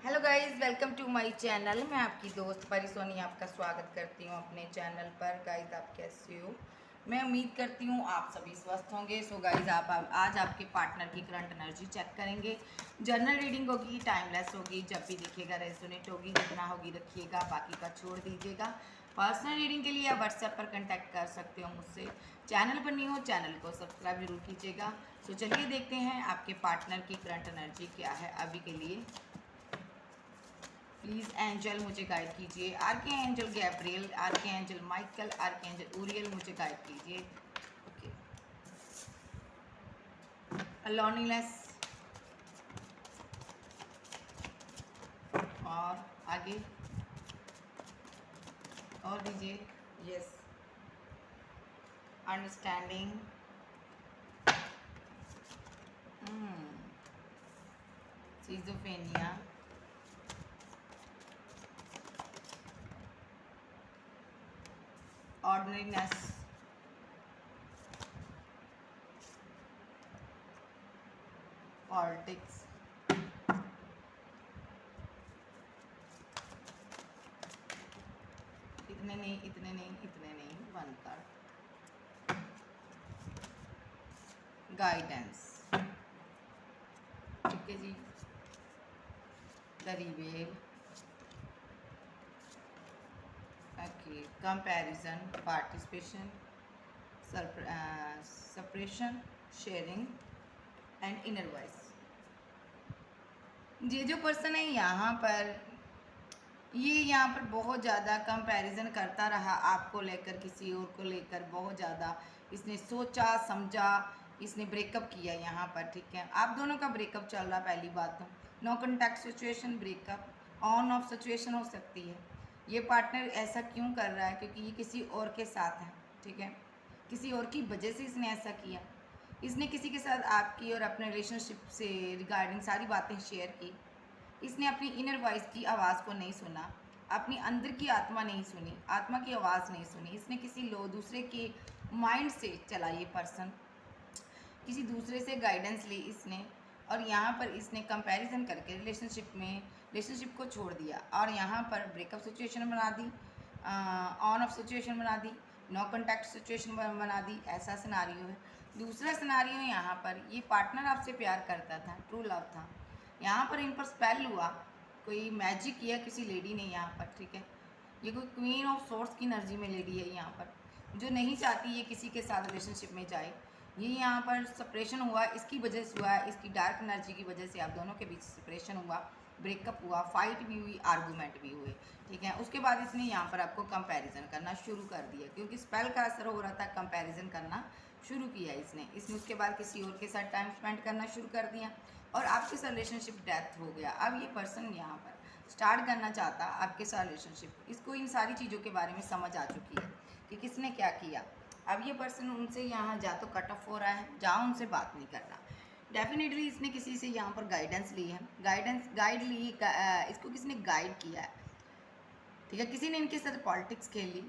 Hello guys, welcome to my channel. मैं आपकी दोस्त परी सोनी आपका स्वागत करती हूँ अपने चैनल पर। गाइस, आप कैसे हो? मैं उम्मीद करती हूँ आप सभी स्वस्थ होंगे। सो गाइस, आप आज आपके पार्टनर की करंट एनर्जी चेक करेंगे। जनरल रीडिंग होगी, टाइमलेस होगी, जब भी दिखेगा रेजोनेट होगी, जितना होगी रखिएगा, बाकी का छोड़ दीजिएगा। पर्सनल रीडिंग के लिए आप व्हाट्सएप पर कांटेक्ट कर सकते हो मुझसे। चैनल पर नहीं हो, चैनल को सब्सक्राइब जरूर कीजिएगा। सो चलिए देखते हैं आपके पार्टनर की करंट एनर्जी क्या है अभी के लिए। प्लीज़ एंजल मुझे गाइड कीजिए। Archangel Gabriel, archangel Michael, archangel Uriel मुझे गाइड कीजिए। ओके, लॉनीनेस और आगे और दीजिए। Yes, understanding, schizophrenia, ordinariness, politics, इतने नहीं, इतने नहीं, इतने नहीं, वन कार्ड, गाइडेंस। ठीक है जी, the reveal, okay, comparison, participation, suppression, sharing and inner voice. ये जो पर्सन है यहाँ पर, ये यहाँ पर बहुत ज़्यादा कंपैरिजन करता रहा आपको लेकर, किसी और को लेकर बहुत ज़्यादा इसने सोचा समझा, इसने ब्रेकअप किया यहाँ पर। ठीक है, आप दोनों का ब्रेकअप चल रहा। पहली बात तो no contact situation, breakup, on off situation हो सकती है। ये पार्टनर ऐसा क्यों कर रहा है? क्योंकि ये किसी और के साथ है। ठीक है, किसी और की वजह से इसने ऐसा किया। इसने किसी के साथ आपकी और अपने रिलेशनशिप से रिगार्डिंग सारी बातें शेयर की। इसने अपनी इनर वॉइस की आवाज़ को नहीं सुना, अपनी अंदर की आत्मा नहीं सुनी, आत्मा की आवाज़ नहीं सुनी। इसने किसी दूसरे के माइंड से चला। ये पर्सन किसी दूसरे से गाइडेंस ली इसने, और यहाँ पर इसने कंपैरिजन करके रिलेशनशिप को छोड़ दिया और यहाँ पर ब्रेकअप सिचुएशन बना दी, ऑन ऑफ सिचुएशन बना दी, नो कॉन्टैक्ट सिचुएशन बना दी। ऐसा सिनारियो है। दूसरा सिनारियो यहाँ पर, ये पार्टनर आपसे प्यार करता था, ट्रू लव था। यहाँ पर इन पर स्पेल हुआ, कोई मैजिक किया किसी लेडी ने यहाँ पर। ठीक है, ये कोई क्वीन ऑफ सोर्स की एनर्जी में लेडी है यहाँ पर, जो नहीं चाहती ये किसी के साथ रिलेशनशिप में जाए। ये यहाँ पर सेपरेशन हुआ, इसकी वजह से हुआ, इसकी डार्क एनर्जी की वजह से आप दोनों के बीच सेपरेशन हुआ, ब्रेकअप हुआ, फाइट भी हुई, आर्गूमेंट भी हुए। ठीक है, उसके बाद इसने यहाँ पर आपको कंपैरिजन करना शुरू कर दिया, क्योंकि स्पेल का असर हो रहा था। कंपैरिजन करना शुरू किया इसने उसके बाद किसी और के साथ टाइम स्पेंड करना शुरू कर दिया और आपके साथ रिलेशनशिप डेथ हो गया। अब ये पर्सन यहाँ पर स्टार्ट करना चाहता आपके साथ रिलेशनशिप। इसको इन सारी चीज़ों के बारे में समझ आ चुकी है कि किसने क्या किया। अब ये पर्सन उनसे यहाँ जा तो कट ऑफ हो रहा है, जा उनसे बात नहीं कर रहा। डेफिनेटली इसने किसी से यहाँ पर गाइडेंस ली है, गाइड ली, इसको किसने गाइड किया है। ठीक है, किसी ने इनके साथ पॉलिटिक्स खेली,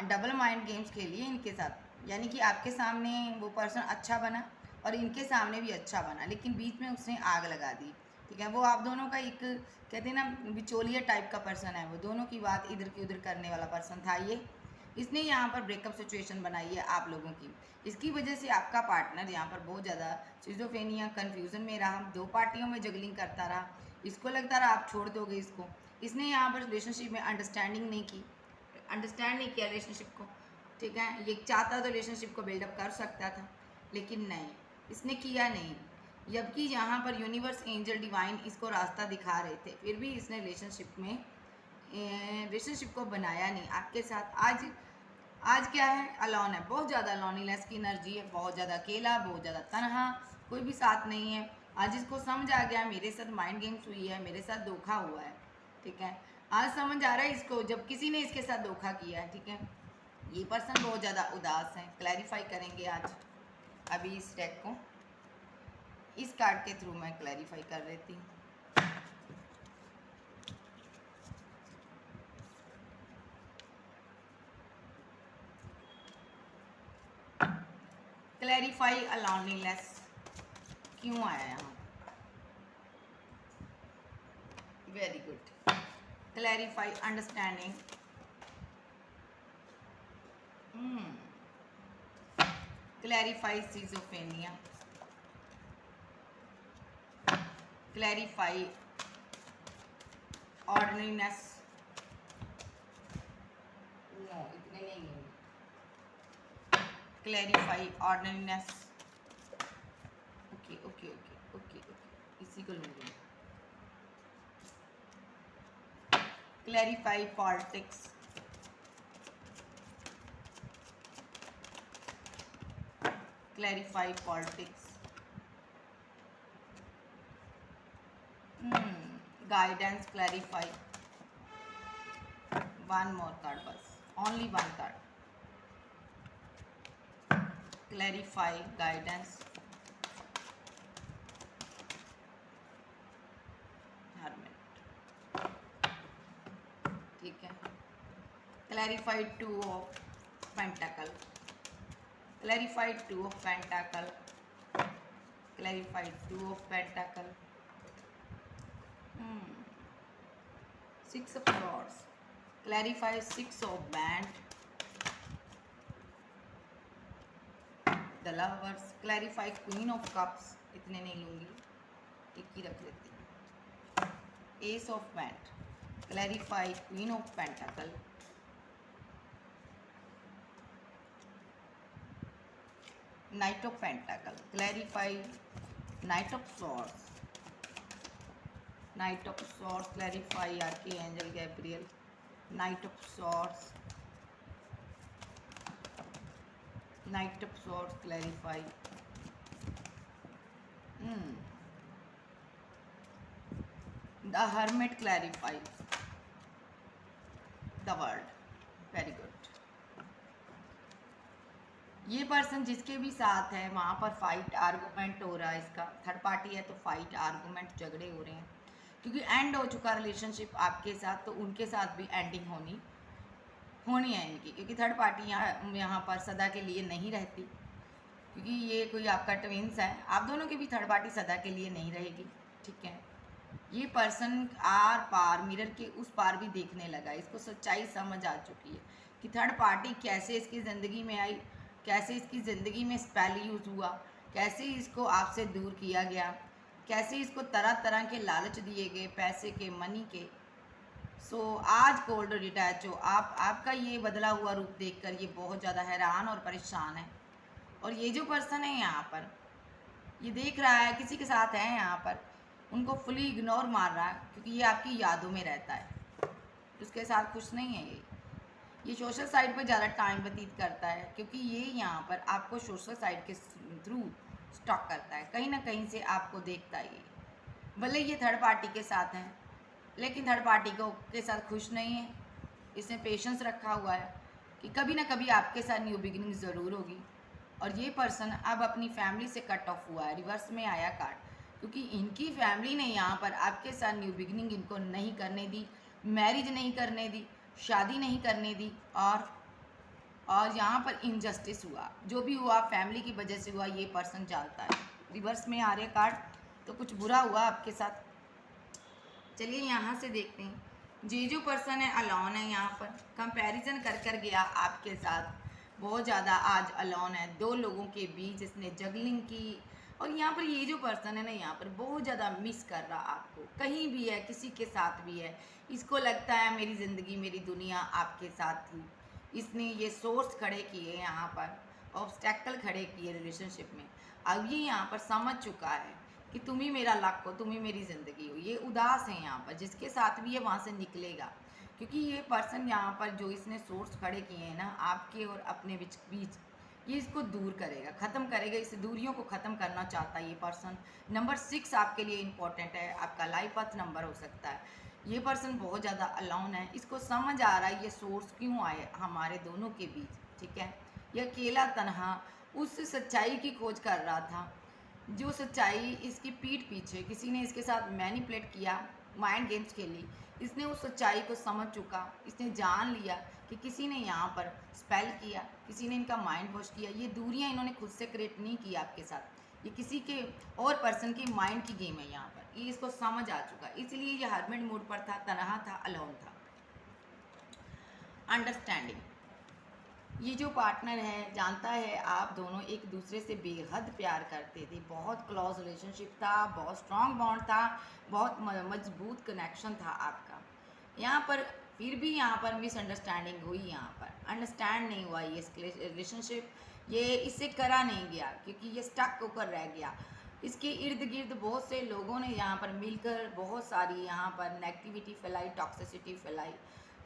डबल माइंड गेम्स खेली है इनके साथ। यानी कि आपके सामने वो पर्सन अच्छा बना और इनके सामने भी अच्छा बना, लेकिन बीच में उसने आग लगा दी। ठीक है, वो आप दोनों का एक, कहते हैं ना, बिचौलिया टाइप का पर्सन है। वो दोनों की बात इधर की उधर करने वाला पर्सन था ये। इसने यहाँ पर ब्रेकअप सिचुएशन बनाई है आप लोगों की। इसकी वजह से आपका पार्टनर यहाँ पर बहुत ज़्यादा सिजोफेनिया, कन्फ्यूज़न में रहा, दो पार्टियों में जगलिंग करता रहा। इसको लगता रहा आप छोड़ दोगे इसको। इसने यहाँ पर रिलेशनशिप में अंडरस्टैंड नहीं किया रिलेशनशिप को। ठीक है, ये चाहता तो रिलेशनशिप को बिल्डअप कर सकता था, लेकिन नहीं, इसने किया नहीं। जबकि यहाँ पर यूनिवर्स, एंजल, डिवाइन इसको रास्ता दिखा रहे थे, फिर भी इसने रिलेशनशिप को बनाया नहीं आपके साथ। आज क्या है, अलोन है, बहुत ज़्यादा लोनीनेस की एनर्जी है, बहुत ज़्यादा अकेला, बहुत ज़्यादा तनहा, कोई भी साथ नहीं है। आज इसको समझ आ गया मेरे साथ माइंड गेम्स हुई है, मेरे साथ धोखा हुआ है। ठीक है, आज समझ आ रहा है इसको, जब किसी ने इसके साथ धोखा किया है। ठीक है, ये पर्सन बहुत ज़्यादा उदास है। क्लैरिफाई करेंगे आज अभी इस डेक को, इस कार्ड के थ्रू मैं क्लैरिफाई कर देती हूँ। क्लैरिफाई अलोनीनेस क्यों आया यहाँ? Very good. Clarify understanding, clarify schizophrenia, clarify ordinariness, no इतने नहीं है, clarify ordinariness, okay okay okay okay okay, इसी को लूँगी। Clarify politics, clarify politics, guidance, clarify, one more card बस, only one card, clarify guidance, ठीक है। Clarify two of pentacle, clarify two of pentacle, clarify two of pentacle, six of swords, clarify six of बैंड, the lovers, clarify queen of cups, इतने नहीं लूंगी, एक ही रख लेती हूँ, एस ऑफ बैंड, clarify queen of pentacle, knight of pentacle, clarify knight of swords, knight of swords, clarify archangel Gabriel, knight of swords, knight of swords, clarify the hermit, clarify the world, very good. ये person जिसके भी साथ है वहाँ पर fight argument हो रहा है, इसका थर्ड पार्टी है तो फाइट आर्गूमेंट झगड़े हो रहे हैं, क्योंकि एंड हो चुका रिलेशनशिप आपके साथ, तो उनके साथ भी एंडिंग होनी है इनकी, क्योंकि थर्ड पार्टी यहाँ पर सदा के लिए नहीं रहती, क्योंकि ये कोई आपका ट्विंस है, आप दोनों की भी थर्ड पार्टी सदा के लिए नहीं रहेगी, ठीक है। ये पर्सन आर पार मिरर के उस पार भी देखने लगा, इसको सच्चाई समझ आ चुकी है कि थर्ड पार्टी कैसे इसकी ज़िंदगी में आई, कैसे इसकी ज़िंदगी में स्पेल यूज़ हुआ, कैसे इसको आपसे दूर किया गया, कैसे इसको तरह तरह के लालच दिए गए, पैसे के, मनी के। सो आज कोल्ड डिटैच हो आपका ये बदला हुआ रूप देखकर ये बहुत ज़्यादा हैरान और परेशान है। और ये जो पर्सन है यहाँ पर ये देख रहा है किसी के साथ है यहाँ पर, उनको फुली इग्नोर मार रहा है, क्योंकि ये आपकी यादों में रहता है, उसके साथ खुश नहीं है ये सोशल साइट पर ज़्यादा टाइम व्यतीत करता है, क्योंकि ये यहाँ पर आपको सोशल साइट के थ्रू स्टॉक करता है, कहीं ना कहीं से आपको देखता है ये, भले ये थर्ड पार्टी के साथ हैं लेकिन थर्ड पार्टी के साथ खुश नहीं है। इसने पेशेंस रखा हुआ है कि कभी ना कभी आपके साथ न्यू बिगिनिंग ज़रूर होगी। और ये पर्सन अब अपनी फैमिली से कट ऑफ हुआ है, रिवर्स में आया कार्ड, क्योंकि इनकी फैमिली ने यहाँ पर आपके साथ न्यू बिगिनिंग इनको नहीं करने दी, मैरिज नहीं करने दी, शादी नहीं करने दी, और यहाँ पर इनजस्टिस हुआ, जो भी हुआ फैमिली की वजह से हुआ, ये पर्सन जानता है। रिवर्स में आ रहे कार्ड, तो कुछ बुरा हुआ आपके साथ। चलिए यहाँ से देखते हैं, ये जो पर्सन है अलोन है, यहाँ पर कंपैरिजन कर गया आपके साथ, बहुत ज़्यादा आज अलोन है, दो लोगों के बीच इसने जगलिंग की। और यहाँ पर ये जो पर्सन है ना, यहाँ पर बहुत ज़्यादा मिस कर रहा आपको, कहीं भी है, किसी के साथ भी है, इसको लगता है मेरी ज़िंदगी मेरी दुनिया आपके साथ थी। इसने ये सोर्स खड़े किए यहाँ पर, ऑब्स्टेकल खड़े किए रिलेशनशिप में। अब ये यहाँ पर समझ चुका है कि तुम ही मेरा लक हो, तुम ही मेरी ज़िंदगी हो। ये उदास है यहाँ पर, जिसके साथ भी है वहाँ से निकलेगा, क्योंकि ये पर्सन यहाँ पर जो इसने सोर्स खड़े किए हैं ना आपके और अपने बीच ये इसको दूर करेगा, ख़त्म करेगा, इस दूरियों को ख़त्म करना चाहता है ये पर्सन। नंबर 6 आपके लिए इम्पोर्टेंट है, आपका लाइफ पाथ नंबर हो सकता है। ये पर्सन बहुत ज़्यादा अलोन है, इसको समझ आ रहा है ये सोर्स क्यों आए हमारे दोनों के बीच, ठीक है। ये अकेला तनहा उस सच्चाई की खोज कर रहा था, जो सच्चाई इसकी पीठ पीछे किसी ने इसके साथ मैनिपुलेट किया, माइंड गेम्स खेली। इसने उस सच्चाई को समझ चुका, इसने जान लिया कि किसी ने यहाँ पर स्पेल किया, किसी ने इनका माइंड वॉश किया। ये दूरियाँ इन्होंने खुद से क्रिएट नहीं की आपके साथ, ये किसी के और पर्सन के माइंड की गेम है यहाँ पर। ये इसको समझ आ चुका, इसलिए ये हर्मिट मोड पर था, तनहा था, अलोन था। अंडरस्टैंडिंग, ये जो पार्टनर है जानता है आप दोनों एक दूसरे से बेहद प्यार करते थे, बहुत क्लोज रिलेशनशिप था, बहुत स्ट्रॉन्ग बॉन्ड था, बहुत मजबूत कनेक्शन था आपका। यहाँ पर फिर भी यहाँ पर मिसअंडरस्टैंडिंग हुई, यहाँ पर अंडरस्टैंड नहीं हुआ ये रिलेशनशिप, ये इससे करा नहीं गया क्योंकि ये स्टक होकर रह गया। इसके इर्द गिर्द बहुत से लोगों ने यहाँ पर मिलकर बहुत सारी यहाँ पर नेगेटिविटी फैलाई, टॉक्सिसिटी फैलाई।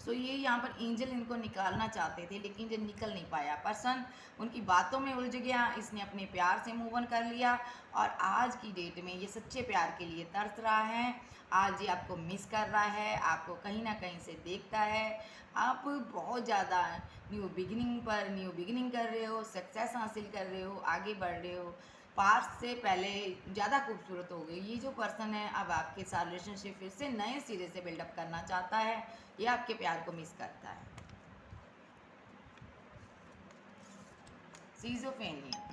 सो ये यहाँ पर एंजल इनको निकालना चाहते थे लेकिन जो निकल नहीं पाया, पर्सन उनकी बातों में उलझ गया, इसने अपने प्यार से मूव ऑन कर लिया और आज की डेट में ये सच्चे प्यार के लिए तरस रहा है। आज ये आपको मिस कर रहा है, आपको कहीं ना कहीं से देखता है, आप बहुत ज़्यादा न्यू बिगिनिंग कर रहे हो, सक्सेस हासिल कर रहे हो, आगे बढ़ रहे हो, पास्ट से पहले ज़्यादा खूबसूरत हो गई। ये जो पर्सन है अब आपके साथ रिलेशनशिप फिर से नए सिरे से बिल्डअप करना चाहता है, ये आपके प्यार को मिस करता है। Schizophrenia,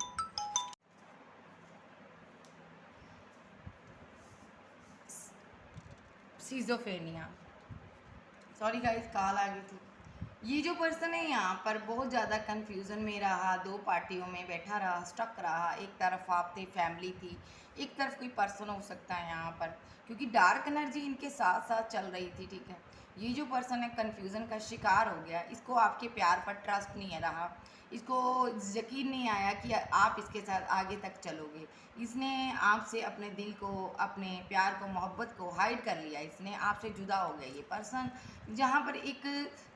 schizophrenia, sorry guys call आ गई थी। ये जो पर्सन है यहाँ पर बहुत ज़्यादा कन्फ्यूज़न में रहा, दो पार्टियों में बैठा रहा, स्टक रहा। एक तरफ आप थे, फैमिली थी, एक तरफ कोई पर्सन हो सकता है यहाँ पर, क्योंकि डार्क एनर्जी इनके साथ साथ चल रही थी, ठीक है। ये जो पर्सन है कन्फ्यूज़न का शिकार हो गया, इसको आपके प्यार पर ट्रस्ट नहीं है रहा, इसको यकीन नहीं आया कि आप इसके साथ आगे तक चलोगे। इसने आपसे अपने दिल को, अपने प्यार को, मोहब्बत को हाइड कर लिया, इसने आपसे जुदा हो गया। ये पर्सन जहाँ पर एक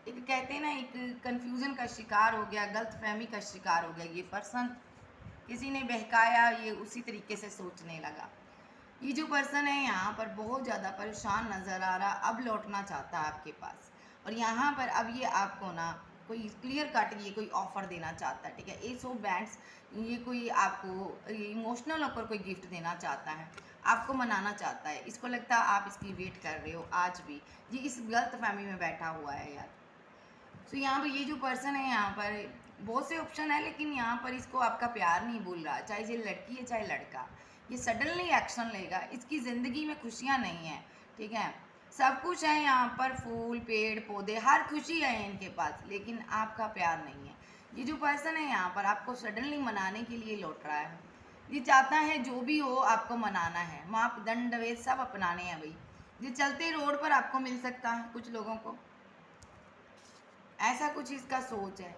कहते हैं ना, एक कन्फ्यूज़न का शिकार हो गया, गलतफहमी का शिकार हो गया। ये पर्सन किसी ने बहकाया, ये उसी तरीके से सोचने लगा। ये जो पर्सन है यहाँ पर बहुत ज़्यादा परेशान नज़र आ रहा, अब लौटना चाहता है आपके पास। और यहाँ पर अब ये आपको ना कोई क्लियर कट ये कोई ऑफ़र देना चाहता है, ठीक है। एस ऑफ बैंड्स, ये कोई आपको इमोशनल होकर कोई गिफ्ट देना चाहता है, आपको मनाना चाहता है। इसको लगता है आप इसकी वेट कर रहे हो आज भी, ये इस गलत फहमी में बैठा हुआ है यार। तो यहाँ पर ये जो पर्सन है यहाँ पर बहुत से ऑप्शन है, लेकिन यहाँ पर इसको आपका प्यार नहीं भूल रहा, चाहे ये लड़की है चाहे लड़का। ये सडनली एक्शन लेगा, इसकी ज़िंदगी में खुशियाँ नहीं हैं, ठीक है। सब कुछ है यहाँ पर, फूल, पेड़, पौधे, हर खुशी है इनके पास, लेकिन आपका प्यार नहीं है। ये जो पर्सन है यहाँ पर आपको सडनली मनाने के लिए लौट रहा है। ये चाहता है जो भी हो आपको मनाना है, मापदंड वे सब अपनाने हैं भाई। ये चलते रोड पर आपको मिल सकता है कुछ लोगों को, ऐसा कुछ इसका सोच है।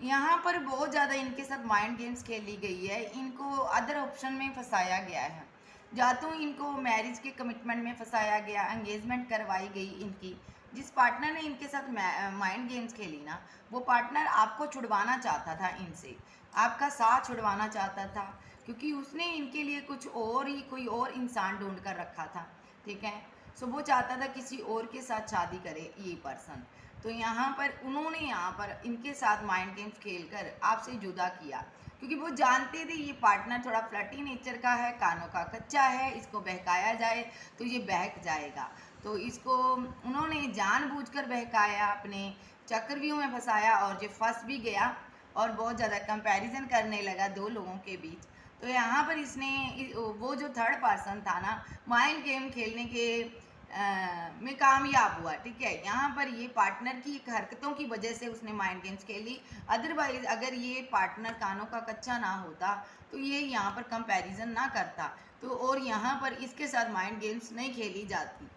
यहाँ पर बहुत ज़्यादा इनके साथ माइंड गेम्स खेली गई है, इनको अदर ऑप्शन में फंसाया गया है, या तो इनको मैरिज के कमिटमेंट में फंसाया गया, एंगेजमेंट करवाई गई इनकी। जिस पार्टनर ने इनके साथ माइंड गेम्स खेली ना, वो पार्टनर आपको छुड़वाना चाहता था इनसे, आपका साथ छुड़वाना चाहता था, क्योंकि उसने इनके लिए कुछ और ही कोई और इंसान ढूंढ कर रखा था, ठीक है। सो वो चाहता था किसी और के साथ शादी करे ये पर्सन। तो यहाँ पर उन्होंने यहाँ पर इनके साथ माइंड गेम्स खेलकर आपसे जुदा किया, क्योंकि वो जानते थे ये पार्टनर थोड़ा फ्लर्टी नेचर का है, कानों का कच्चा है, इसको बहकाया जाए तो ये बहक जाएगा। तो इसको उन्होंने जानबूझकर बहकाया, अपने चक्रव्यूह में फंसाया और ये फंस भी गया और बहुत ज़्यादा कंपैरिजन करने लगा दो लोगों के बीच। तो यहाँ पर इसने वो जो थर्ड पर्सन था ना, माइंड गेम खेलने के में कामयाब हुआ, ठीक है। यहाँ पर ये पार्टनर की हरकतों की वजह से उसने माइंड गेम्स खेली, अदरवाइज अगर ये पार्टनर कानों का कच्चा ना होता तो ये यहाँ पर कंपैरिजन ना करता, तो और यहाँ पर इसके साथ माइंड गेम्स नहीं खेली जाती।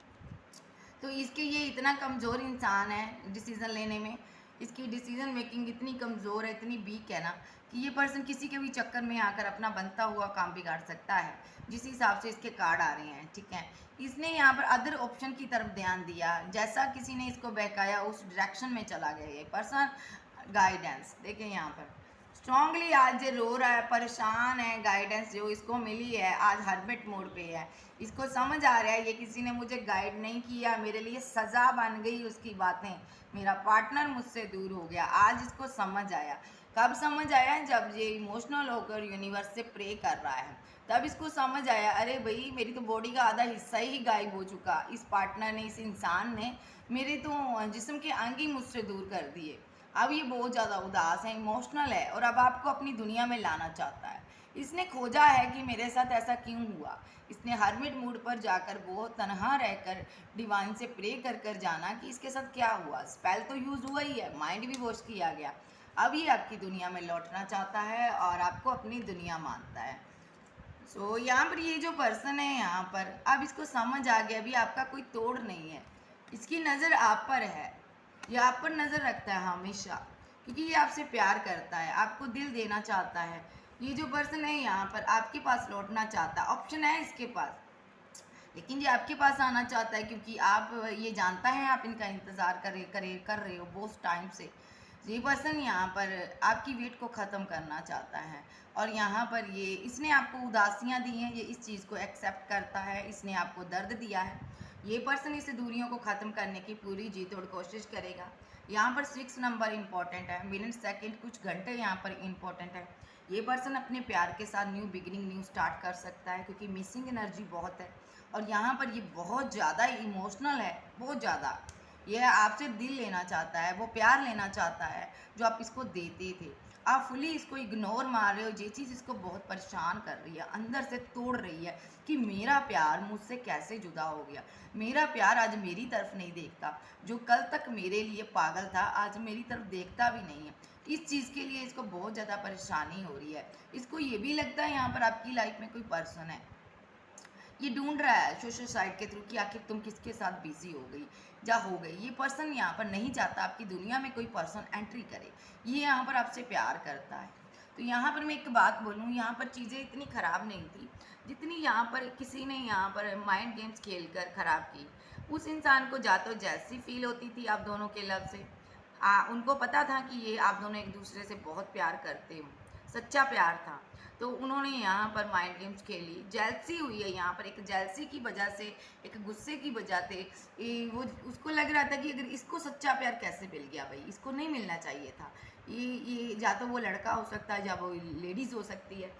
तो इसके ये इतना कमज़ोर इंसान है डिसीज़न लेने में, इसकी डिसीज़न मेकिंग इतनी कमज़ोर है, इतनी वीक है ना, कि ये पर्सन किसी के भी चक्कर में आकर अपना बनता हुआ काम बिगाड़ सकता है, जिस हिसाब से इसके कार्ड आ रहे हैं, ठीक है। इसने यहाँ पर अदर ऑप्शन की तरफ ध्यान दिया, जैसा किसी ने इसको बहकाया उस डायरेक्शन में चला गया ये पर्सन। गाइडेंस देखें यहाँ पर स्ट्रांगली आज ये रो रहा है, परेशान है, गाइडेंस जो इसको मिली है आज हर्मिट मोड पे है। इसको समझ आ रहा है ये किसी ने मुझे गाइड नहीं किया, मेरे लिए सज़ा बन गई उसकी बातें, मेरा पार्टनर मुझसे दूर हो गया। आज इसको समझ आया। कब समझ आया? जब ये इमोशनल होकर यूनिवर्स से प्रे कर रहा है, तब इसको समझ आया, अरे भाई मेरी तो बॉडी का आधा हिस्सा ही गायब हो चुका, इस पार्टनर ने, इस इंसान ने मेरे तो जिस्म के अंग ही मुझसे दूर कर दिए। अब ये बहुत ज़्यादा उदास है, इमोशनल है और अब आपको अपनी दुनिया में लाना चाहता है। इसने खोजा है कि मेरे साथ ऐसा क्यों हुआ। इसने हर्मिट मूड पर जाकर बहुत तनहा रहकर डिवाइन से प्रे कर कर जाना कि इसके साथ क्या हुआ। स्पेल तो यूज़ हुआ ही है, माइंड भी वॉश किया गया, अब ये आपकी दुनिया में लौटना चाहता है और आपको अपनी दुनिया मानता है। यहाँ पर ये जो पर्सन है यहाँ पर, अब इसको समझ आ गया अभी आपका कोई तोड़ नहीं है, इसकी नज़र आप पर है, ये आप पर नज़र रखता है हमेशा, क्योंकि ये आपसे प्यार करता है, आपको दिल देना चाहता है। ये जो पर्सन है यहाँ पर आपके पास लौटना चाहता है, ऑप्शन है इसके पास, लेकिन ये आपके पास आना चाहता है क्योंकि आप ये जानता है आप इनका इंतज़ार कर रहे हो बहुत टाइम से। ये पर्सन यहाँ पर आपकी वेट को ख़त्म करना चाहता है और यहाँ पर ये इसने आपको उदासियाँ दी हैं, ये इस चीज़ को एक्सेप्ट करता है, इसने आपको दर्द दिया है। ये पर्सन इस दूरियों को ख़त्म करने की पूरी जी तोड़ कोशिश करेगा। यहाँ पर 6 नंबर इम्पॉर्टेंट है, मिनट सेकंड कुछ घंटे यहाँ पर इम्पॉर्टेंट है। ये पर्सन अपने प्यार के साथ न्यू बिगिनिंग न्यू स्टार्ट कर सकता है क्योंकि मिसिंग एनर्जी बहुत है और यहाँ पर ये बहुत ज़्यादा इमोशनल है, बहुत ज़्यादा। यह आपसे दिल लेना चाहता है, वो प्यार लेना चाहता है जो आप इसको देते थे। आप फुली इसको इग्नोर मार रहे हो, ये चीज़ इसको बहुत परेशान कर रही है, अंदर से तोड़ रही है कि मेरा प्यार मुझसे कैसे जुदा हो गया, मेरा प्यार आज मेरी तरफ नहीं देखता, जो कल तक मेरे लिए पागल था आज मेरी तरफ देखता भी नहीं है। इस चीज़ के लिए इसको बहुत ज़्यादा परेशानी हो रही है। इसको ये भी लगता है यहाँ पर आपकी लाइफ में कोई पर्सन है, ये ढूंढ रहा है सोशल साइट के थ्रू कि आखिर तुम किसके साथ बिजी हो गई या हो गई। ये पर्सन यहाँ पर नहीं चाहता आपकी दुनिया में कोई पर्सन एंट्री करे, ये यहाँ पर आपसे प्यार करता है। तो यहाँ पर मैं एक बात बोलूँ, यहाँ पर चीज़ें इतनी ख़राब नहीं थी जितनी यहाँ पर किसी ने यहाँ पर माइंड गेम्स खेल कर ख़राब की। उस इंसान को जा तो जैसी फील होती थी आप दोनों के लव से, उनको पता था कि ये आप दोनों एक दूसरे से बहुत प्यार करते हो, सच्चा प्यार था, तो उन्होंने यहाँ पर माइंड गेम्स खेली। जेलसी हुई है यहाँ पर, एक जेलसी की वजह से, एक गुस्से की वजह से वो उसको लग रहा था कि अगर इसको सच्चा प्यार कैसे मिल गया भाई, इसको नहीं मिलना चाहिए था। ये या तो वो लड़का हो सकता है या वो लेडीज़ हो सकती है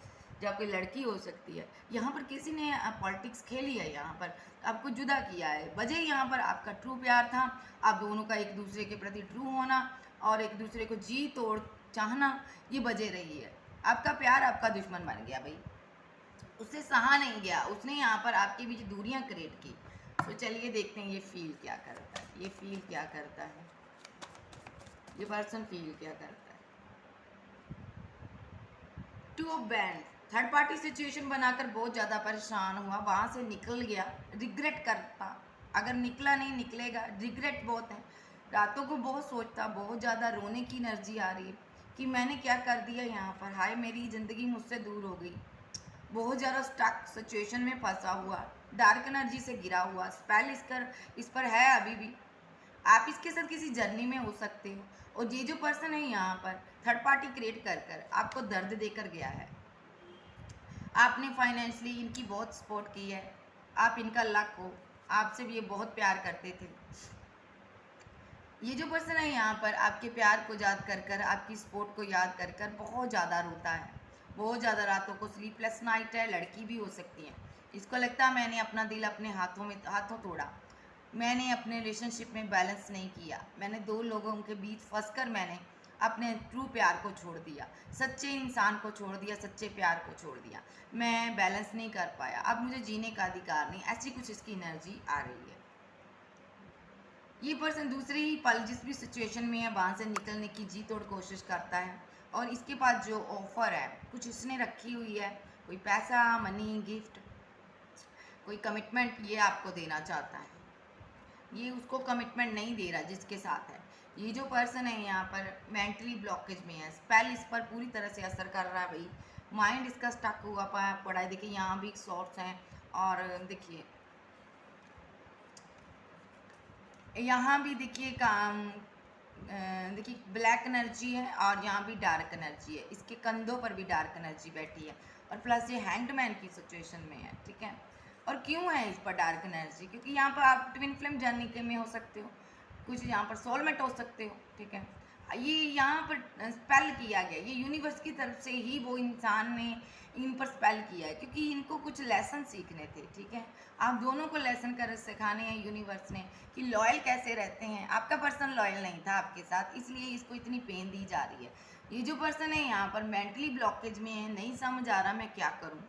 या कोई लड़की हो सकती है। यहाँ पर किसी ने पॉलिटिक्स खेली है, यहाँ पर आपको जुदा किया है। वजह यहाँ पर आपका ट्रू प्यार था, आप दोनों का एक दूसरे के प्रति ट्रू होना और एक दूसरे को जी तोड़ चाहना, ये वजह रही है। आपका प्यार आपका दुश्मन बन गया भाई, उससे सहा नहीं गया, उसने यहाँ पर आपके बीच दूरियां क्रिएट की। तो चलिए देखते हैं ये फील क्या करता है, ये फील क्या करता है, ये पर्सन फील क्या करता है। Two of band, third party situation बनाकर बहुत ज़्यादा परेशान हुआ, वहाँ से निकल गया, रिग्रेट करता, अगर निकला नहीं निकलेगा, रिग्रेट बहुत है। रातों को बहुत सोचता, बहुत ज़्यादा रोने की एनर्जी आ रही है कि मैंने क्या कर दिया यहाँ पर, हाय मेरी ज़िंदगी मुझसे दूर हो गई। बहुत ज़्यादा स्टक सिचुएशन में फंसा हुआ, डार्क एनर्जी से गिरा हुआ, स्पेल इस पर है अभी भी। आप इसके साथ किसी जर्नी में हो सकते हो और ये जो पर्सन है यहाँ पर थर्ड पार्टी क्रिएट कर कर आपको दर्द देकर गया है। आपने फाइनेंशियली इनकी बहुत सपोर्ट की है, आप इनका लक हो, आपसे भी ये बहुत प्यार करते थे। ये जो पर्सन है यहाँ पर आपके प्यार को याद कर कर, आपकी सपोर्ट को याद कर कर बहुत ज़्यादा रोता है, बहुत ज़्यादा रातों को स्लीपलेस नाइट है। लड़की भी हो सकती है, इसको लगता है मैंने अपना दिल अपने हाथों तोड़ा, मैंने अपने रिलेशनशिप में बैलेंस नहीं किया, मैंने दो लोगों के बीच फंसकर मैंने अपने ट्रू प्यार को छोड़ दिया, सच्चे इंसान को छोड़ दिया, सच्चे प्यार को छोड़ दिया, मैं बैलेंस नहीं कर पाया, अब मुझे जीने का अधिकार नहीं, ऐसी कुछ इसकी एनर्जी आ रही है। ये पर्सन दूसरे ही पल जिस भी सिचुएशन में है वहाँ से निकलने की जी तोड़ कोशिश करता है और इसके पास जो ऑफ़र है कुछ इसने रखी हुई है, कोई पैसा, मनी, गिफ्ट, कोई कमिटमेंट ये आपको देना चाहता है। ये उसको कमिटमेंट नहीं दे रहा जिसके साथ है। ये जो पर्सन है यहाँ पर मेंटली ब्लॉकेज में है, स्पेल इस पर पूरी तरह से असर कर रहा है भाई, माइंड इसका स्टक हुआ पड़ा है। देखिए यहाँ भी शॉर्ट्स हैं और देखिए यहाँ भी देखिए काम, देखिए ब्लैक एनर्जी है और यहाँ भी डार्क एनर्जी है, इसके कंधों पर भी डार्क एनर्जी बैठी है और प्लस ये हैंग्ड मैन की सिचुएशन में है, ठीक है। और क्यों है इस पर डार्क एनर्जी, क्योंकि यहाँ पर आप ट्विन फ्लेम जर्नी के में हो सकते हो, कुछ यहाँ पर सोलमेट हो सकते हो, ठीक है। ये यहाँ पर स्पेल किया गया, ये यूनिवर्स की तरफ से ही वो इंसान ने इन पर स्पेल किया है क्योंकि इनको कुछ लेसन सीखने थे, ठीक है। आप दोनों को लेसन कर सिखाने हैं यूनिवर्स ने कि लॉयल कैसे रहते हैं। आपका पर्सन लॉयल नहीं था आपके साथ, इसलिए इसको इतनी पेन दी जा रही है। ये जो पर्सन है यहाँ पर मेंटली ब्लॉकेज में है, नहीं समझ आ रहा मैं क्या करूँ।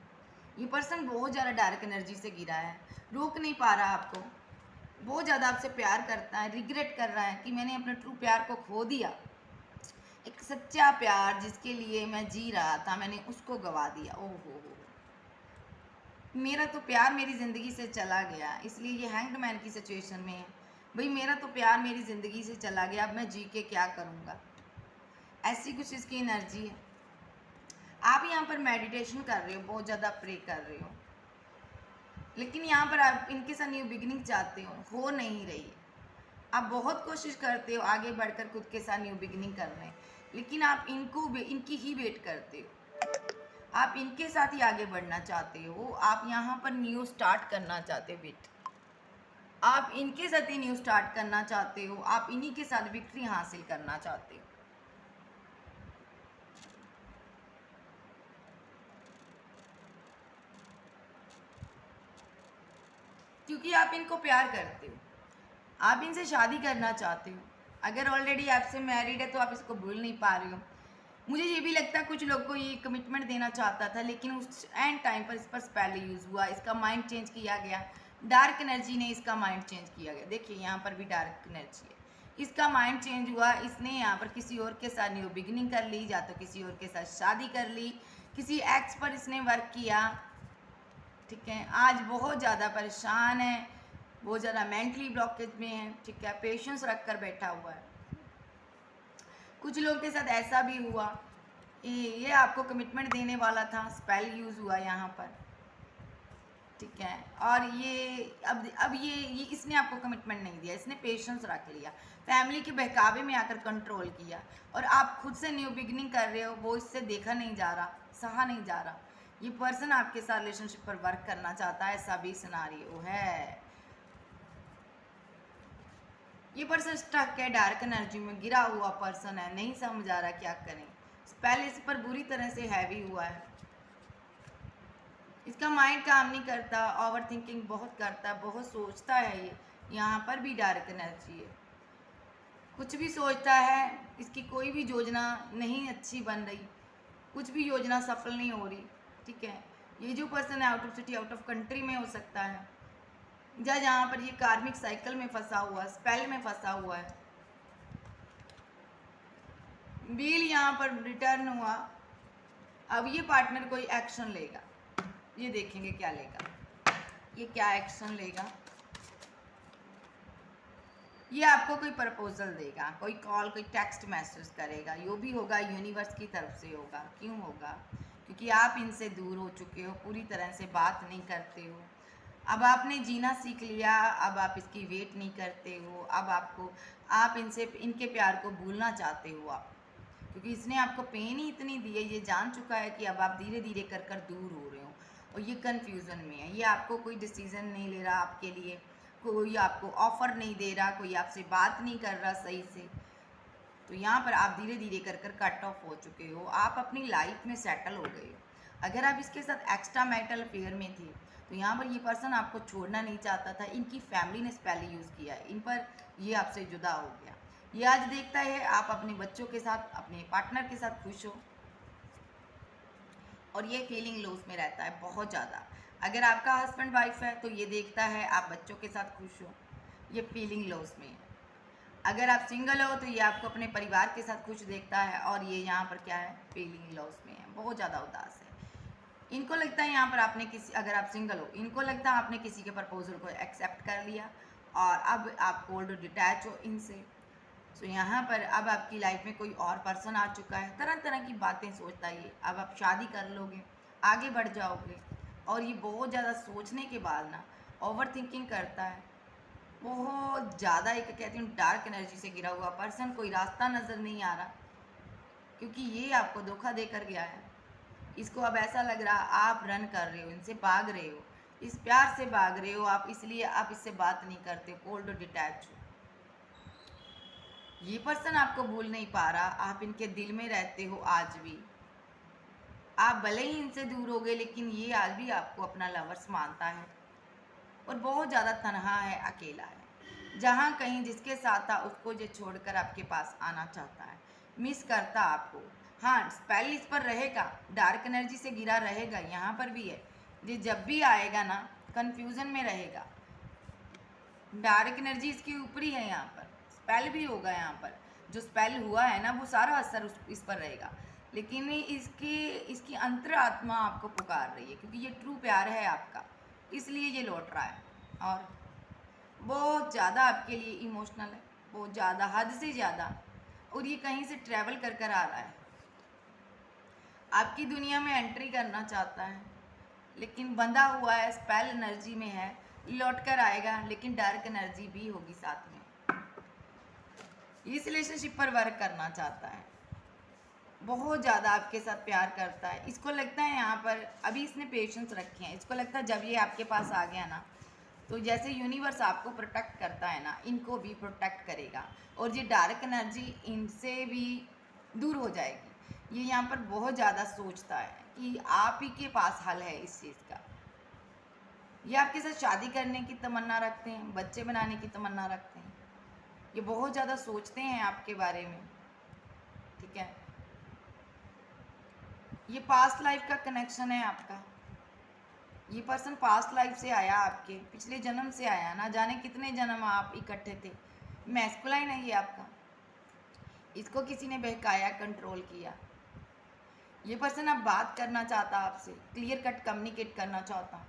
ये पर्सन बहुत ज़्यादा डार्क एनर्जी से गिरा है, रोक नहीं पा रहा आपको, बहुत ज़्यादा आपसे प्यार करता है, रिग्रेट कर रहा है कि मैंने अपने ट्रू प्यार को खो दिया। एक सच्चा प्यार जिसके लिए मैं जी रहा था, मैंने उसको गवा दिया। ओह हो, मेरा तो प्यार मेरी ज़िंदगी से चला गया, इसलिए ये हैंग्ड मैन की सिचुएशन में है। भाई मेरा तो प्यार मेरी ज़िंदगी से चला गया, अब मैं जी के क्या करूँगा, ऐसी कुछ इसकी एनर्जी है। आप यहाँ पर मेडिटेशन कर रहे हो, बहुत ज़्यादा प्रे कर रहे हो, लेकिन यहाँ पर आप इनके साथ न्यू बिगिनिंग चाहते हो नहीं रही है। आप बहुत कोशिश करते हो आगे बढ़कर खुद के साथ न्यू बिगिनिंग करने, लेकिन आप इनकी ही वेट करते हो। आप इनके साथ ही आगे बढ़ना चाहते हो, आप यहाँ पर न्यू स्टार्ट करना चाहते हो। वेट, आप इनके साथ ही न्यू स्टार्ट करना चाहते हो, आप इन्हीं के साथ विक्ट्री हासिल करना चाहते हो। क्योंकि आप इनको प्यार करते हो, आप इनसे शादी करना चाहते हो। अगर ऑलरेडी आपसे मैरिड है तो आप इसको भूल नहीं पा रहे हो। मुझे ये भी लगता है कुछ लोग को ये कमिटमेंट देना चाहता था, लेकिन उस एंड टाइम पर इस पर स्पेल यूज़ हुआ, इसका माइंड चेंज किया गया, डार्क एनर्जी ने इसका माइंड चेंज किया गया। देखिए यहाँ पर भी डार्क एनर्जी है, इसका माइंड चेंज हुआ, इसने यहाँ पर किसी और के साथ न्यू बिगिनिंग कर ली, या तो किसी और के साथ शादी कर ली, किसी एक्स पर इसने वर्क किया। ठीक है, आज बहुत ज़्यादा परेशान है, बहुत ज़्यादा मेंटली ब्लॉकेज में है। ठीक है, पेशेंस रख कर बैठा हुआ है। कुछ लोग के साथ ऐसा भी हुआ, ये आपको कमिटमेंट देने वाला था, स्पेल यूज़ हुआ यहाँ पर। ठीक है, और ये अब ये इसने आपको कमिटमेंट नहीं दिया, इसने पेशेंस रख लिया, फैमिली के बहकावे में आकर कंट्रोल किया, और आप खुद से न्यू बिगिनिंग कर रहे हो, वो इससे देखा नहीं जा रहा, सहा नहीं जा रहा। ये पर्सन आपके साथ रिलेशनशिप पर वर्क करना चाहता है, ऐसा भी सिनारियो है। ये पर्सन स्टक है, डार्क एनर्जी में गिरा हुआ पर्सन है, नहीं समझ आ रहा क्या करें। स्पेल इस पर बुरी तरह से हैवी हुआ है, इसका माइंड काम नहीं करता, ओवर थिंकिंग बहुत करता है, बहुत सोचता है ये। यहाँ पर भी डार्क एनर्जी है, कुछ भी सोचता है, इसकी कोई भी योजना नहीं अच्छी बन रही, कुछ भी योजना सफल नहीं हो रही। ठीक है, ये जो पर्सन है out of city, out of country में हो सकता है, या जहाँ पर ये कार्मिक साइकिल में फंसा हुआ, स्पेल में फंसा हुआ है। व्हील यहाँ पर रिटर्न हुआ, अब ये पार्टनर कोई एक्शन लेगा, ये देखेंगे क्या लेगा, ये क्या एक्शन लेगा। ये आपको कोई प्रपोजल देगा, कोई कॉल, कोई टेक्स्ट मैसेज करेगा, यो भी होगा यूनिवर्स की तरफ से होगा। क्यों होगा? क्योंकि आप इनसे दूर हो चुके हो, पूरी तरह से बात नहीं करते हो, अब आपने जीना सीख लिया, अब आप इसकी वेट नहीं करते हो, अब आप इनसे इनके प्यार को भूलना चाहते हो आप, क्योंकि इसने आपको पेन ही इतनी दी है, ये जान चुका है कि अब आप धीरे धीरे कर दूर हो रहे हो, और ये कन्फ्यूज़न में है। ये आपको कोई डिसीज़न नहीं ले रहा आपके लिए, कोई आपको ऑफ़र नहीं दे रहा, कोई आपसे बात नहीं कर रहा सही से। तो यहाँ पर आप धीरे धीरे कर कट ऑफ हो चुके हो, आप अपनी लाइफ में सेटल हो गए हो। अगर आप इसके साथ एक्स्ट्रा मैरिटल अफेयर में थे तो यहाँ पर ये पर्सन आपको छोड़ना नहीं चाहता था, इनकी फैमिली ने स्पेल यूज़ किया है इन पर, ये आपसे जुदा हो गया। ये आज देखता है आप अपने बच्चों के साथ, अपने पार्टनर के साथ खुश हो, और ये फीलिंग लॉस में रहता है बहुत ज़्यादा। अगर आपका हस्बैंड वाइफ है तो ये देखता है आप बच्चों के साथ खुश हो, ये फीलिंग लॉस में है। अगर आप सिंगल हो तो ये आपको अपने परिवार के साथ खुश देखता है, और ये यहाँ पर क्या है, फीलिंग लॉस में है, बहुत ज़्यादा उदास है। इनको लगता है यहाँ पर आपने अगर आप सिंगल हो, इनको लगता है आपने किसी के प्रपोजल को एक्सेप्ट कर लिया, और अब आप कोल्ड डिटैच हो इनसे। सो यहाँ पर अब आपकी लाइफ में कोई और पर्सन आ चुका है, तरह तरह की बातें सोचता है ये, अब आप शादी कर लोगे, आगे बढ़ जाओगे, और ये बहुत ज़्यादा सोचने के बाद ना ओवर थिंकिंग करता है, बहुत ज़्यादा। एक कहती हूँ डार्क एनर्जी से गिरा हुआ पर्सन, कोई रास्ता नज़र नहीं आ रहा, क्योंकि ये आपको धोखा देकर गया है। इसको अब ऐसा लग रहा आप रन कर रहे हो, इनसे भाग रहे हो, इस प्यार से भाग रहे हो आप, इसलिए आप इससे बात नहीं करते, कोल्ड डिटैच हो। ये पर्सन आपको भूल नहीं पा रहा, आप इनके दिल में रहते हो आज भी। आप भले ही इनसे दूर हो गए, लेकिन ये आज भी आपको अपना लवर्स मानता है, और बहुत ज़्यादा तन्हा है, अकेला है। जहाँ कहीं जिसके साथ था उसको जो छोड़कर आपके पास आना चाहता है, मिस करता आपको, हाँ, स्पेल इस पर रहेगा, डार्क एनर्जी से घिरा रहेगा, यहाँ पर भी है। ये जब भी आएगा ना कंफ्यूजन में रहेगा। डार्क एनर्जी इसके ऊपर ही है, यहाँ पर स्पेल भी होगा। यहाँ पर जो स्पेल हुआ है ना वो सारा असर इस पर रहेगा, लेकिन इसकी अंतरात्मा आपको पुकार रही है, क्योंकि ये ट्रू प्यार है आपका, इसलिए ये लौट रहा है। और बहुत ज़्यादा आपके लिए इमोशनल है, बहुत ज़्यादा, हद से ज़्यादा। और ये कहीं से ट्रैवल कर कर आ रहा है, आपकी दुनिया में एंट्री करना चाहता है, लेकिन बंधा हुआ है, स्पेल एनर्जी में है। लौट कर आएगा, लेकिन डार्क एनर्जी भी होगी साथ में। इस रिलेशनशिप पर वर्क करना चाहता है, बहुत ज़्यादा आपके साथ प्यार करता है। इसको लगता है यहाँ पर अभी इसने पेशेंस रखे हैं, इसको लगता है जब ये आपके पास आ गया ना, तो जैसे यूनिवर्स आपको प्रोटेक्ट करता है ना, इनको भी प्रोटेक्ट करेगा, और ये डार्क एनर्जी इनसे भी दूर हो जाएगी। ये यहाँ पर बहुत ज़्यादा सोचता है कि आप ही के पास हल है इस चीज़ का। ये आपके साथ शादी करने की तमन्ना रखते हैं, बच्चे बनाने की तमन्ना रखते हैं, ये बहुत ज़्यादा सोचते हैं आपके बारे में, ठीक है। ये पास्ट लाइफ का कनेक्शन है आपका। ये पर्सन पास्ट लाइफ से आया, आपके पिछले जन्म से आया, ना जाने कितने जन्म आप इकट्ठे थे। मैस्कुलाइन है ये आपका। इसको किसी ने बहकाया, कंट्रोल किया। ये पर्सन अब बात करना चाहता आपसे, क्लियर कट कम्युनिकेट करना चाहता,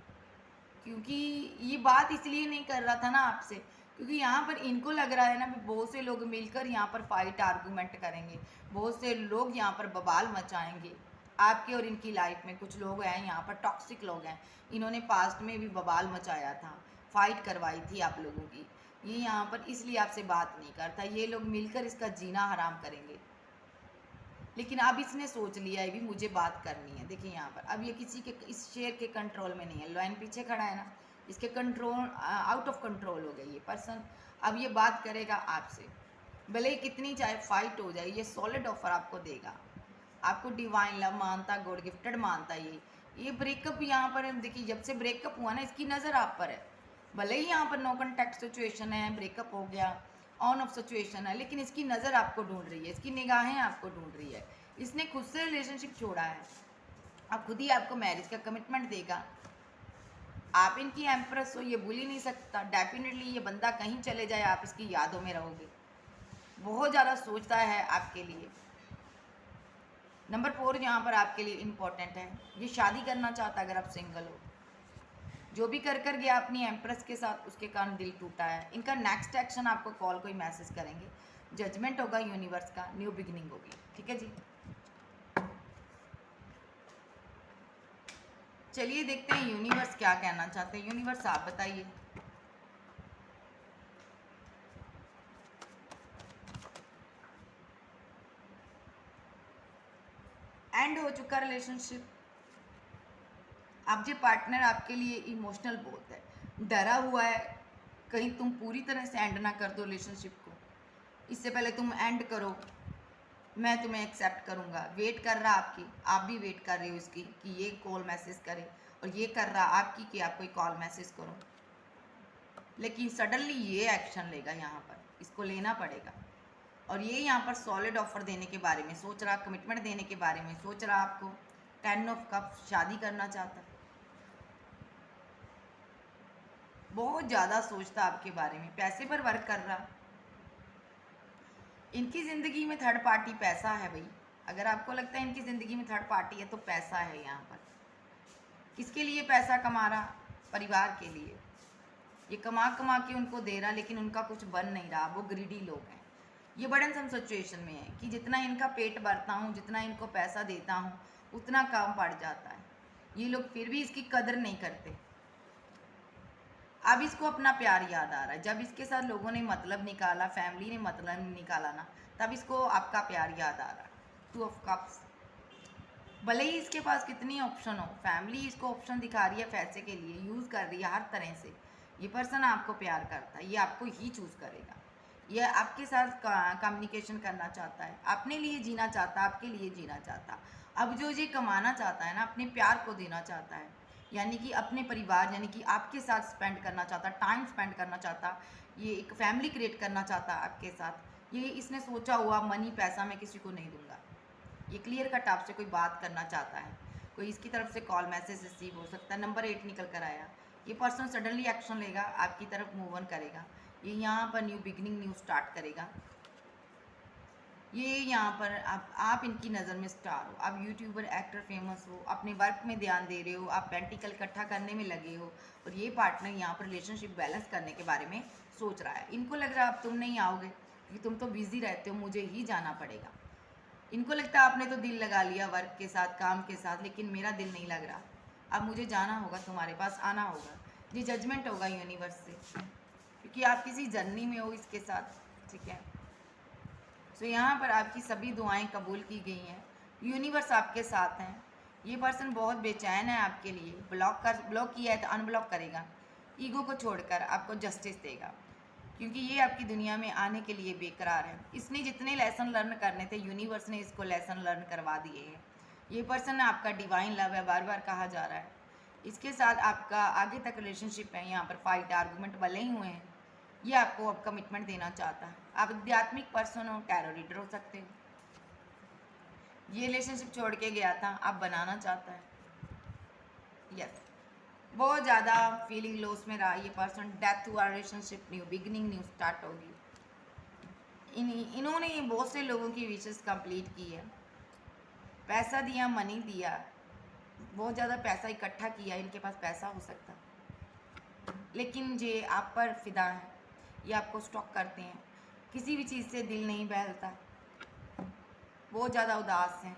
क्योंकि ये बात इसलिए नहीं कर रहा था ना आपसे, क्योंकि यहाँ पर इनको लग रहा है ना बहुत से लोग मिलकर यहाँ पर फाइट आर्गूमेंट करेंगे, बहुत से लोग यहाँ पर बवाल मचाएंगे आपके और इनकी लाइफ में। कुछ लोग हैं यहाँ पर टॉक्सिक लोग हैं, इन्होंने पास्ट में भी बवाल मचाया था, फाइट करवाई थी आप लोगों की। ये यहाँ पर इसलिए आपसे बात नहीं करता, ये लोग मिलकर इसका जीना हराम करेंगे। लेकिन अब इसने सोच लिया है भी मुझे बात करनी है। देखिए यहाँ पर अब ये किसी के इस शेर के कंट्रोल में नहीं है, लाइन पीछे खड़ा है ना, इसके कंट्रोल आउट ऑफ कंट्रोल हो गई ये पर्सन। अब ये बात करेगा आपसे, भले ही कितनी चाहे फाइट हो जाए, ये सॉलिड ऑफर आपको देगा, आपको डिवाइन लव मानता, गॉड गिफ्टेड मानता। ये ब्रेकअप यहाँ पर देखिए, जब से ब्रेकअप हुआ ना इसकी नज़र आप पर है। भले ही यहाँ पर नो कॉन्टैक्ट सिचुएशन है, ब्रेकअप हो गया, ऑन ऑफ सिचुएशन है, लेकिन इसकी नज़र आपको ढूंढ रही है, इसकी निगाहें आपको ढूंढ रही है। इसने खुद से रिलेशनशिप छोड़ा है, अब खुद ही आपको मैरिज का कमिटमेंट देगा। आप इनकी एम्प्रेस हो, ये भूल ही नहीं सकता। डेफिनेटली ये बंदा कहीं चले जाए, आप इसकी यादों में रहोगे। बहुत ज़्यादा सोचता है आपके लिए। नंबर 4 यहाँ पर आपके लिए इम्पोर्टेंट है, ये शादी करना चाहता है अगर आप सिंगल हो। जो भी कर कर गया अपनी एम्प्रेस के साथ, उसके कारण दिल टूटा है। इनका नेक्स्ट एक्शन आपको कॉल कोई मैसेज करेंगे, जजमेंट होगा यूनिवर्स का, न्यू बिगिनिंग होगी, ठीक है जी। चलिए देखते हैं यूनिवर्स क्या कहना चाहते हैं। यूनिवर्स आप बताइए। एंड हो चुका रिलेशनशिप, अब जो पार्टनर आपके लिए इमोशनल बहुत है, डरा हुआ है कहीं तुम पूरी तरह से एंड ना कर दो रिलेशनशिप को। इससे पहले तुम एंड करो, मैं तुम्हें एक्सेप्ट करूँगा। वेट कर रहा आपकी, आप भी वेट कर रहे हो इसकी कि ये कॉल मैसेज करे, और ये कर रहा आपकी कि आप कोई कॉल मैसेज करो। लेकिन सडनली ये एक्शन लेगा, यहाँ पर इसको लेना पड़ेगा। और ये यहाँ पर सॉलिड ऑफर देने के बारे में सोच रहा, कमिटमेंट देने के बारे में सोच रहा आपको। 10 ऑफ कप्स, शादी करना चाहता, बहुत ज़्यादा सोचता आपके बारे में, पैसे पर वर्क कर रहा। इनकी ज़िंदगी में थर्ड पार्टी पैसा है भाई। अगर आपको लगता है इनकी ज़िंदगी में थर्ड पार्टी है तो पैसा है यहाँ पर। किसके लिए पैसा कमा रहा? परिवार के लिए। ये कमा कमा के उनको दे रहा, लेकिन उनका कुछ बन नहीं रहा, वो ग्रीडी लोग हैं। ये बड़न सम सिचुएशन में है कि जितना इनका पेट भरता हूँ, जितना इनको पैसा देता हूँ, उतना कम पड़ जाता है। ये लोग फिर भी इसकी कदर नहीं करते। अब इसको अपना प्यार याद आ रहा है। जब इसके साथ लोगों ने मतलब निकाला, फैमिली ने मतलब निकाला ना, तब इसको आपका प्यार याद आ रहा है। 2 ऑफ कप्स, भले ही इसके पास कितनी ऑप्शन हो, फैमिली इसको ऑप्शन दिखा रही है पैसे के लिए, यूज़ कर रही है हर तरह से। ये पर्सन आपको प्यार करता है, ये आपको ही चूज़ करेगा। ये आपके साथ कम्युनिकेशन करना चाहता है, अपने लिए जीना चाहता है, आपके लिए जीना चाहता। अब जो ये कमाना चाहता है ना, अपने प्यार को देना चाहता है, यानी कि अपने परिवार, यानी कि आपके साथ स्पेंड करना चाहता, टाइम स्पेंड करना चाहता, ये एक फैमिली क्रिएट करना चाहता आपके साथ। ये इसने सोचा हुआ मनी, पैसा मैं किसी को नहीं दूंगा, ये क्लियर कट आपसे कोई बात करना चाहता है, कोई इसकी तरफ से कॉल मैसेज रिसीव हो सकता है। नंबर 8 निकल कर आया, ये पर्सन सडनली एक्शन लेगा, आपकी तरफ मूव ऑन करेगा, ये यहाँ पर न्यू बिगनिंग न्यू स्टार्ट करेगा। ये यहाँ पर आप इनकी नज़र में स्टार हो, आप यूट्यूबर, एक्टर, फेमस हो, अपने वर्क में ध्यान दे रहे हो, आप पेंटिकल इकट्ठा करने में लगे हो, और ये पार्टनर यहाँ पर रिलेशनशिप बैलेंस करने के बारे में सोच रहा है। इनको लग रहा है अब तुम नहीं आओगे क्योंकि तुम तो बिजी रहते हो, मुझे ही जाना पड़ेगा। इनको लगता है आपने तो दिल लगा लिया वर्क के साथ, काम के साथ, लेकिन मेरा दिल नहीं लग रहा, अब मुझे जाना होगा, तुम्हारे पास आना होगा। ये जजमेंट होगा यूनिवर्स से, क्योंकि आप किसी जर्नी में हो इसके साथ, ठीक है। सो यहाँ पर आपकी सभी दुआएं कबूल की गई हैं, यूनिवर्स आपके साथ हैं। ये पर्सन बहुत बेचैन है आपके लिए, ब्लॉक किया है तो अनब्लॉक करेगा, ईगो को छोड़कर आपको जस्टिस देगा, क्योंकि ये आपकी दुनिया में आने के लिए बेकरार है। इसने जितने लेसन लर्न करने थे, यूनिवर्स ने इसको लेसन लर्न करवा दिए हैं। ये पर्सन आपका डिवाइन लव है, बार बार कहा जा रहा है। इसके साथ आपका आगे तक रिलेशनशिप है। यहाँ पर फाइट आर्गूमेंट भले ही हुए हैं, ये आपको अब कमिटमेंट देना चाहता है। आप आध्यात्मिक पर्सन हो, टैरो रीडर हो सकते हो। ये रिलेशनशिप छोड़ के गया था, आप बनाना चाहता है। यस, बहुत ज़्यादा फीलिंग लॉस में रहा ये पर्सन। डेथ हुआ, relationship new beginning new start होगी। इन्होंने बहुत से लोगों की विशेस कंप्लीट की है, पैसा दिया, मनी दिया, बहुत ज़्यादा पैसा इकट्ठा किया, इनके पास पैसा हो सकता, लेकिन ये आप पर फिदा है, ये आपको स्टॉक करते हैं, किसी भी चीज़ से दिल नहीं बहलता, बहुत ज़्यादा उदास हैं।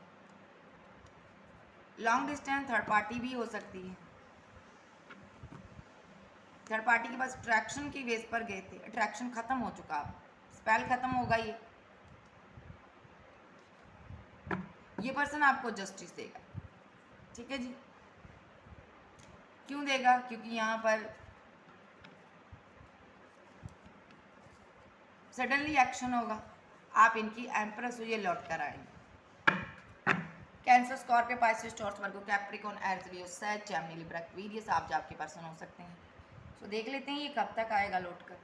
लॉन्ग डिस्टेंस थर्ड पार्टी भी हो सकती है। थर्ड पार्टी के पास अट्रैक्शन की बेस पर गए थे, अट्रैक्शन खत्म हो चुका, अब स्पेल खत्म होगा। ये पर्सन आपको जस्टिस देगा, ठीक है जी। क्यों देगा? क्योंकि यहाँ पर सडनली एक्शन होगा, आप इनकी एम्प्रेस हुई लौट कर आएंगे। कैंसर, स्कॉर्पियो, पाइसेस, टॉरस, वर्गो, कैप्रिकॉर्न, एरीज, लियो, सैज, जेमिनी, लिब्रा, एक्वेरियस आप आपके पर्सन हो सकते हैं। तो देख लेते हैं ये कब तक आएगा लौट कर।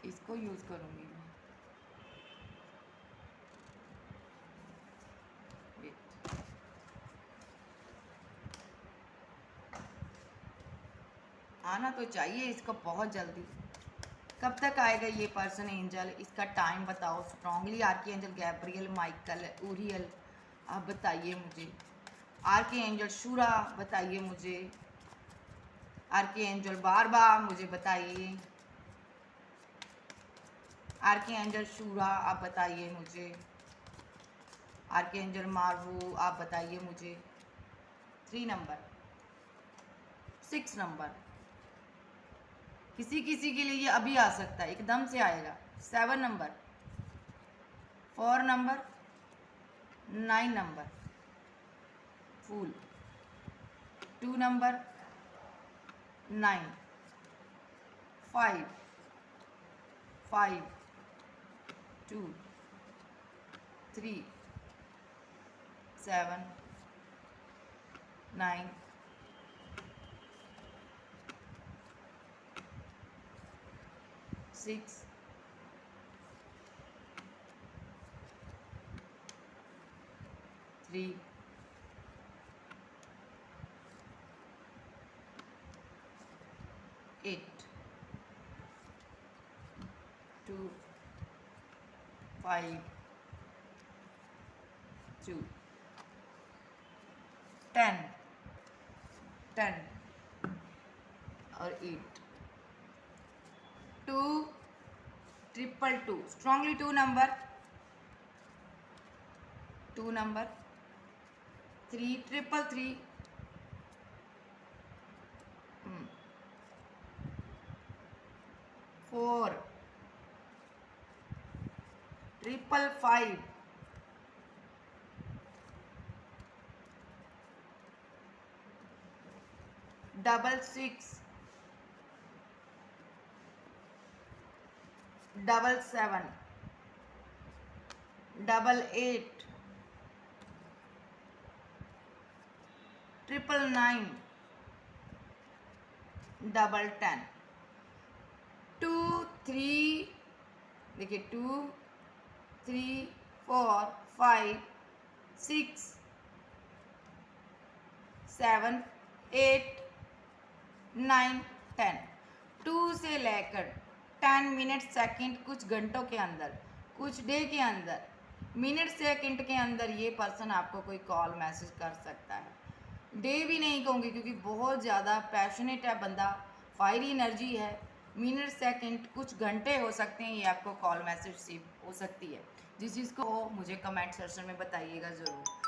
इसको यूज करूंगी मैं। आना तो चाहिए इसको बहुत जल्दी। कब तक आएगा ये पर्सन? एंजल, इसका टाइम बताओ strongly. Archangel Gabriel, Michael, Uriel, आप बताइए मुझे। आर्की एंजल शूरा बताइए मुझे। आर्की एंजल बारबा मुझे बताइए। आर्की एंजल शूरा आप बताइए मुझे। आर्की एंजल मारू आप बताइए मुझे। 3 नंबर, 6 नंबर, किसी किसी के लिए ये अभी आ सकता है, एकदम से आएगा। 7 नंबर, 4 नंबर, 9 नंबर, फूल, 2 नंबर, 9, 5, 5, 2, 3, 7, 9, 6, 3, 8, 2, 5, 2, 10, 10 और 8, 2, 222, स्ट्रांगली 2 नंबर, 2 नंबर, 3, 333, 4, 555, 66, 77, 88, 999, 10, 2, 3, देखिए 2, 3, 4 5 6 7 8 9 10। 2 से लेकर 10 मिनट सेकंड, कुछ घंटों के अंदर, कुछ डे के अंदर, मिनट सेकंड के अंदर ये पर्सन आपको कोई कॉल मैसेज कर सकता है। डे भी नहीं कहूँगी क्योंकि बहुत ज़्यादा पैशनेट है बंदा, फायरी एनर्जी है। मिनट सेकंड, कुछ घंटे हो सकते हैं, ये आपको कॉल मैसेज रिसीव हो सकती है। जिस चीज़ को हो मुझे कमेंट सेक्शन में बताइएगा ज़रूर।